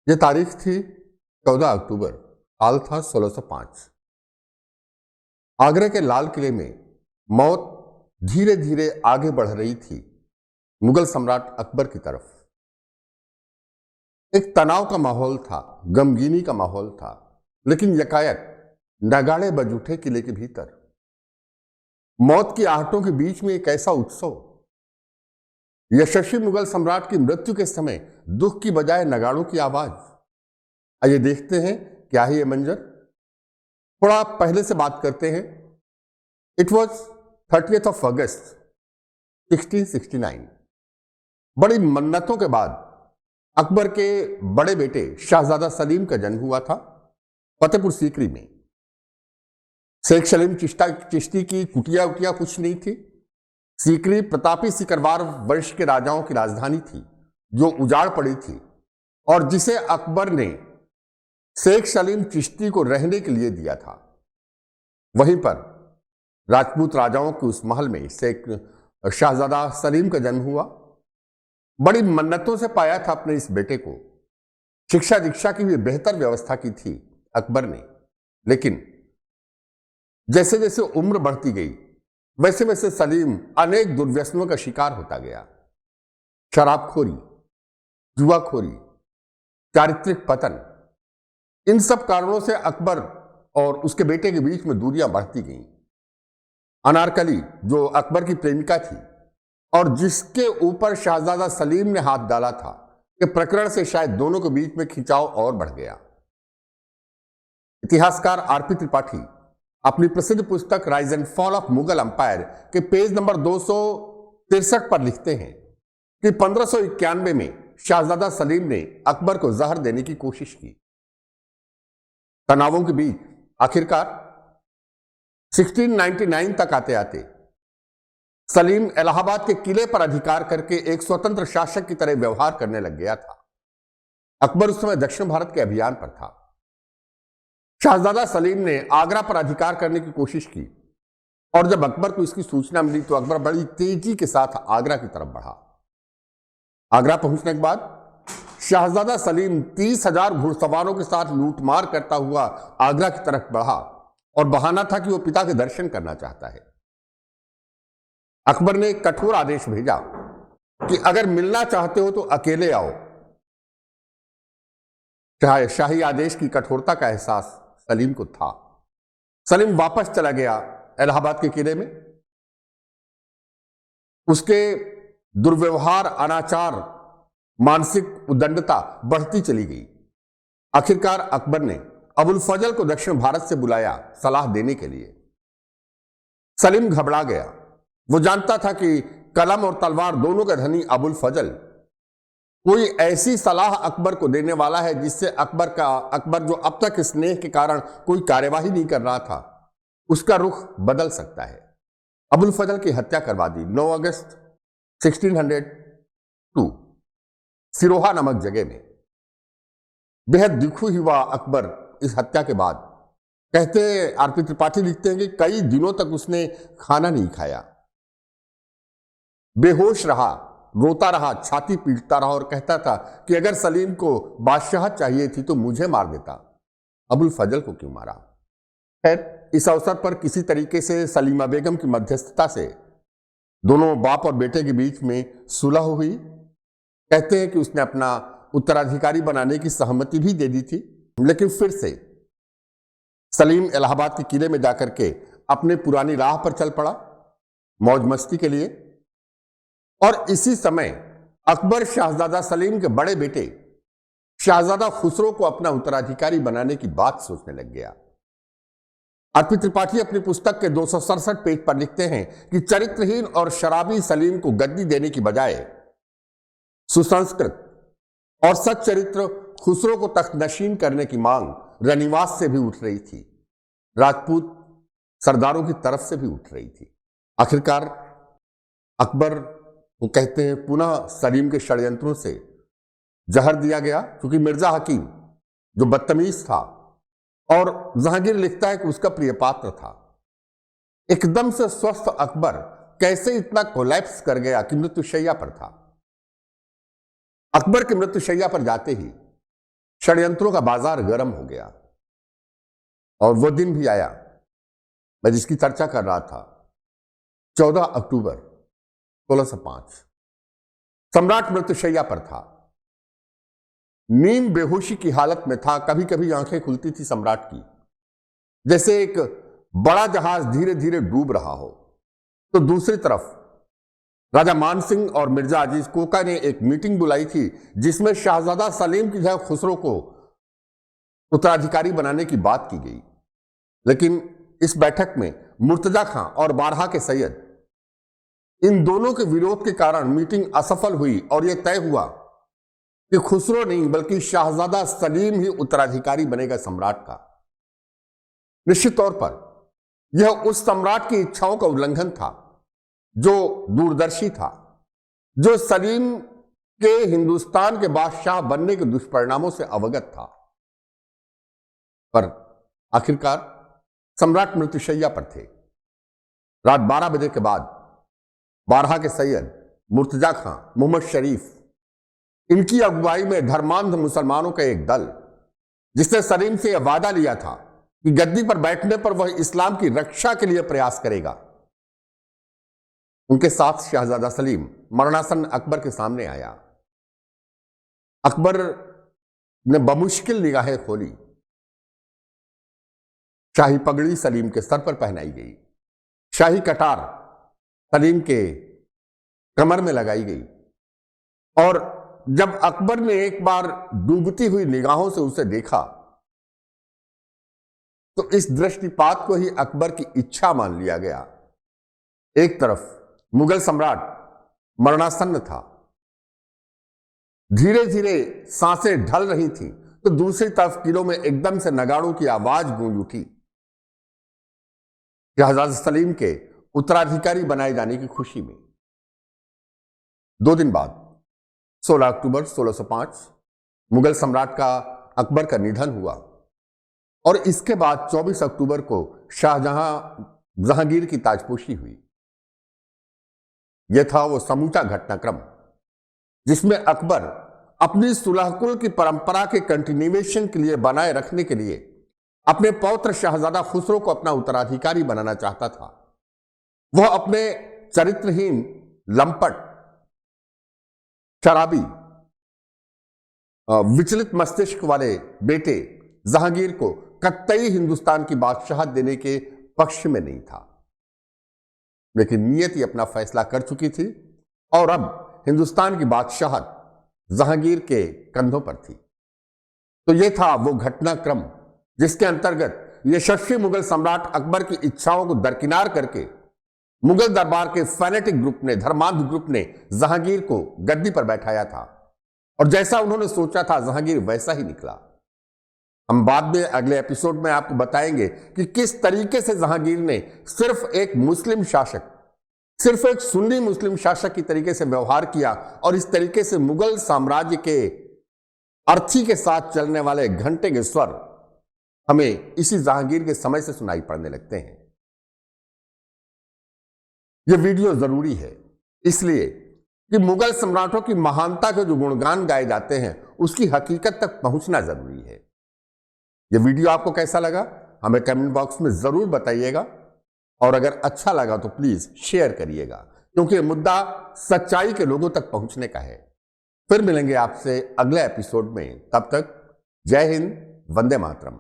ये तारीख थी 14 अक्टूबर। साल था 1605। आगरा के लाल किले में मौत धीरे धीरे आगे बढ़ रही थी मुगल सम्राट अकबर की तरफ। एक तनाव का माहौल था, गमगीनी का माहौल था, लेकिन यकायक नगाड़े बज उठे किले के भीतर। मौत की आहटों के बीच में एक ऐसा उत्सव। यशस्वी मुगल सम्राट की मृत्यु के समय दुख की बजाय नगाड़ों की आवाज। आइए देखते हैं क्या है ये मंजर। थोड़ा पहले से बात करते हैं। It was 30th of August 1669। बड़ी मन्नतों के बाद अकबर के बड़े बेटे शाहजादा सलीम का जन्म हुआ था फतेहपुर सीकरी में। शेख सलीम चिश्ती की कुटिया उटिया कुछ नहीं थी। सीकरी प्रतापी सिकरवार वंश के राजाओं की राजधानी थी जो उजाड़ पड़ी थी और जिसे अकबर ने शेख सलीम चिश्ती को रहने के लिए दिया था। वहीं पर राजपूत राजाओं के उस महल में शेख शाहजादा सलीम का जन्म हुआ। बड़ी मन्नतों से पाया था अपने इस बेटे को। शिक्षा दीक्षा की भी बेहतर व्यवस्था की थी अकबर ने, लेकिन जैसे जैसे उम्र बढ़ती गई वैसे वैसे सलीम अनेक दुर्व्यसनों का शिकार होता गया। शराबखोरी, जुआखोरी, चारित्रिक पतन, इन सब कारणों से अकबर और उसके बेटे के बीच में दूरियां बढ़ती गईं। अनारकली जो अकबर की प्रेमिका थी और जिसके ऊपर शाहजादा सलीम ने हाथ डाला था, के प्रकरण से शायद दोनों के बीच में खिंचाव और बढ़ गया। इतिहासकार आरपी त्रिपाठी अपनी प्रसिद्ध पुस्तक rise and fall of Mughal umpire के पेज नंबर 263 पर लिखते हैं कि 1591 में शाहजादा सलीम ने अकबर को जहर देने की कोशिश की। तनावों के बीच आखिरकार 1699 तक आते आते सलीम इलाहाबाद के किले पर अधिकार करके एक स्वतंत्र शासक की तरह व्यवहार करने लग गया था। अकबर उस समय दक्षिण भारत के अभियान पर था। शाहजादा सलीम ने आगरा पर अधिकार करने की कोशिश की और जब अकबर को इसकी सूचना मिली तो अकबर बड़ी तेजी के साथ आगरा की तरफ बढ़ा। आगरा पहुंचने के बाद शाहजादा सलीम 30,000 घुड़सवारों के साथ लूटमार करता हुआ आगरा की तरफ बढ़ा और बहाना था कि वो पिता के दर्शन करना चाहता है। अकबर ने एक कठोर आदेश भेजा कि अगर मिलना चाहते हो तो अकेले आओ। शाही आदेश की कठोरता का एहसास सलीम को था। सलीम वापस चला गया इलाहाबाद के किले में। उसके दुर्व्यवहार, अनाचार, मानसिक उद्दंडता बढ़ती चली गई। आखिरकार अकबर ने अबुल फजल को दक्षिण भारत से बुलाया सलाह देने के लिए। सलीम घबरा गया। वो जानता था कि कलम और तलवार दोनों का धनी अबुल फजल कोई ऐसी सलाह अकबर को देने वाला है जिससे अकबर जो अब तक स्नेह के कारण कोई कार्यवाही नहीं कर रहा था, उसका रुख बदल सकता है। अबुल फजल की हत्या करवा दी 9 अगस्त 1602 सिरोहा नामक जगह में। बेहद दुखी हुआ अकबर इस हत्या के बाद। कहते आरपी त्रिपाठी लिखते हैं कि कई दिनों तक उसने खाना नहीं खाया, बेहोश रहा, रोता रहा, छाती पीटता रहा और कहता था कि अगर सलीम को बादशाह चाहिए थी तो मुझे मार देता, अबुल फजल को क्यों मारा। खैर, इस अवसर पर किसी तरीके से सलीमा बेगम की मध्यस्थता से दोनों बाप और बेटे के बीच में सुलह हुई। कहते हैं कि उसने अपना उत्तराधिकारी बनाने की सहमति भी दे दी थी, लेकिन फिर से सलीम इलाहाबाद के किले में जाकर के अपने पुरानी राह पर चल पड़ा मौज मस्ती के लिए। और इसी समय अकबर शाहजादा सलीम के बड़े बेटे शाहजादा खुसरो को अपना उत्तराधिकारी बनाने की बात सोचने लग गया। आरपी त्रिपाठी अपनी पुस्तक के 267 पेज पर लिखते हैं कि चरित्रहीन और शराबी सलीम को गद्दी देने की बजाय सुसंस्कृत और सच्चरित्र खुसरो को तख्त नशीन करने की मांग रनिवास से भी उठ रही थी, राजपूत सरदारों की तरफ से भी उठ रही थी। आखिरकार अकबर वो कहते हैं पुनः सलीम के षड्यंत्रों से जहर दिया गया, क्योंकि मिर्जा हकीम जो बदतमीज था और जहांगीर लिखता है कि उसका प्रिय पात्र था। एकदम से स्वस्थ अकबर कैसे इतना कोलैप्स कर गया कि मृत्युशैया पर था। अकबर की मृत्युशैया पर जाते ही षड्यंत्रों का बाजार गर्म हो गया और वो दिन भी आया, मैं जिसकी चर्चा कर रहा था, 14 अक्टूबर 1605। सम्राट मृत्युशैया पर था, नींद बेहोशी की हालत में था। कभी कभी आंखें खुलती थी सम्राट की, जैसे एक बड़ा जहाज धीरे धीरे डूब रहा हो। तो दूसरी तरफ राजा मान सिंह और मिर्जा अजीज कोका ने एक मीटिंग बुलाई थी, जिसमें शाहजादा सलीम की जगह खुसरो को उत्तराधिकारी बनाने की बात की गई। लेकिन इस बैठक में मुर्तजा खां और बारहा के सैयद, इन दोनों के विरोध के कारण मीटिंग असफल हुई और यह तय हुआ कि खुसरो नहीं बल्कि शाहजादा सलीम ही उत्तराधिकारी बनेगा सम्राट का। निश्चित तौर पर यह उस सम्राट की इच्छाओं का उल्लंघन था जो दूरदर्शी था, जो सलीम के हिंदुस्तान के बादशाह बनने के दुष्परिणामों से अवगत था। पर आखिरकार सम्राट मृत्युशैया पर थे। रात 12 बजे के बाद बारहा के सैयद, मुर्तजा खां, मोहम्मद शरीफ, इनकी अगुवाई में धर्मांध मुसलमानों का एक दल, जिसने सलीम से यह वादा लिया था कि गद्दी पर बैठने पर वह इस्लाम की रक्षा के लिए प्रयास करेगा, उनके साथ शहजादा सलीम मरणासन अकबर के सामने आया। अकबर ने बमुश्किल निगाहें खोली। शाही पगड़ी सलीम के सर पर पहनाई गई, शाही कटार सलीम के कमर में लगाई गई, और जब अकबर ने एक बार डूबती हुई निगाहों से उसे देखा तो इस दृष्टिपात को ही अकबर की इच्छा मान लिया गया। एक तरफ मुगल सम्राट मरणासन्न था, धीरे धीरे सांसें ढल रही थीं, तो दूसरी तरफ किलों में एकदम से नगाड़ों की आवाज गूंज उठी, शहजादा सलीम के उत्तराधिकारी बनाए जाने की खुशी में। 2 दिन बाद 16 अक्टूबर 1605 मुगल सम्राट का अकबर का निधन हुआ और इसके बाद 24 अक्टूबर को जहांगीर की ताजपोशी हुई। यह था वो समूचा घटनाक्रम जिसमें अकबर अपनी सुलहकुल की परंपरा के कंटिन्यूएशन के लिए, बनाए रखने के लिए, अपने पौत्र शहजादा खुसरो को अपना उत्तराधिकारी बनाना चाहता था। वह अपने चरित्रहीन, लंपट, शराबी, विचलित मस्तिष्क वाले बेटे जहांगीर को कतई हिंदुस्तान की बादशाहत देने के पक्ष में नहीं था। लेकिन नियति अपना फैसला कर चुकी थी और अब हिंदुस्तान की बादशाहत जहांगीर के कंधों पर थी। तो यह था वो घटनाक्रम जिसके अंतर्गत यशस्वी मुगल सम्राट अकबर की इच्छाओं को दरकिनार करके मुगल दरबार के फैनेटिक ग्रुप ने, धर्मांध ग्रुप ने जहांगीर को गद्दी पर बैठाया था, और जैसा उन्होंने सोचा था जहांगीर वैसा ही निकला। हम बाद में अगले एपिसोड में आपको बताएंगे कि किस तरीके से जहांगीर ने सिर्फ एक मुस्लिम शासक, सिर्फ एक सुन्नी मुस्लिम शासक की तरीके से व्यवहार किया, और इस तरीके से मुगल साम्राज्य के अर्थी के साथ चलने वाले घंटे के स्वर हमें इसी जहांगीर के समय से सुनाई पड़ने लगते हैं। यह वीडियो जरूरी है इसलिए कि मुगल सम्राटों की महानता के जो गुणगान गाए जाते हैं उसकी हकीकत तक पहुंचना जरूरी है। यह वीडियो आपको कैसा लगा हमें कमेंट बॉक्स में जरूर बताइएगा, और अगर अच्छा लगा तो प्लीज शेयर करिएगा, क्योंकि यह मुद्दा सच्चाई के लोगों तक पहुंचने का है। फिर मिलेंगे आपसे अगले एपिसोड में, तब तक जय हिंद, वंदे मातरम।